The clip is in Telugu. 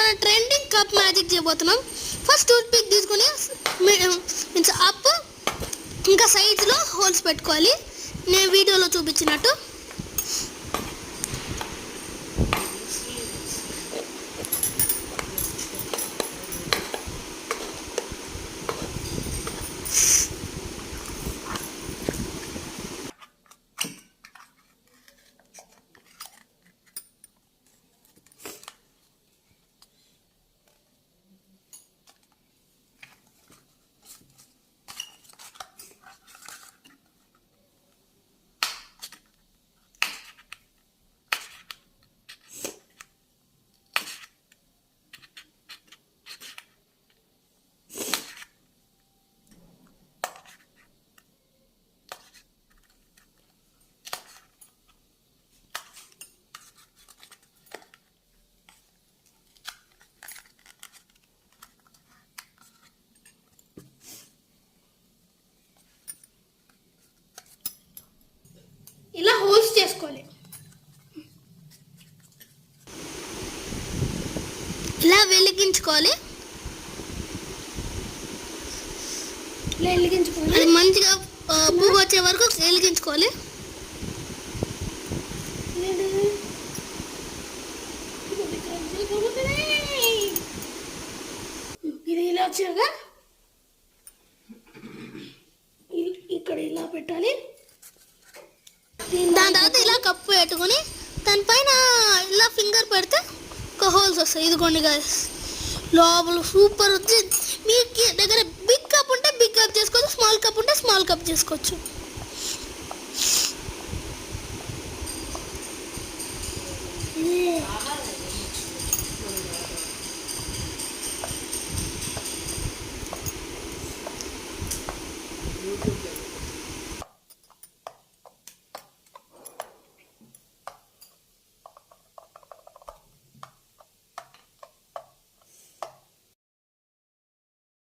మన ట్రెండింగ్ కప్ మ్యాజిక్ చేయబోతున్నాం. ఫస్ట్ టూత్ పిక్ తీసుకొని మీన్స్ అప్ ఇంకా సైడ్స్లో హోల్స్ పెట్టుకోవాలి, నేను వీడియోలో చూపించినట్టు. ఇలా హోల్స్ చేసుకోవాలి. ఇలా వెలిగించుకోవాలి. అది మంచిగా పువ్వు వచ్చే వరకు వెలిగించుకోవాలి. ఇది ఇలా వచ్చాక ఇక్కడ ఇలా పెట్టాలి. దాని తర్వాత ఇలా కప్పు పెట్టుకొని దానిపైన ఇలా ఫింగర్ పెడితే ఒక హోల్స్ వస్తాయి. ఇదిగోండి గాయ్స్, లోపల సూపర్ వచ్చి. మీకు దగ్గర బిగ్ కప్ ఉంటే బిగ్ కప్ చేసుకోవచ్చు, స్మాల్ కప్ ఉంటే స్మాల్ కప్ చేసుకోవచ్చు.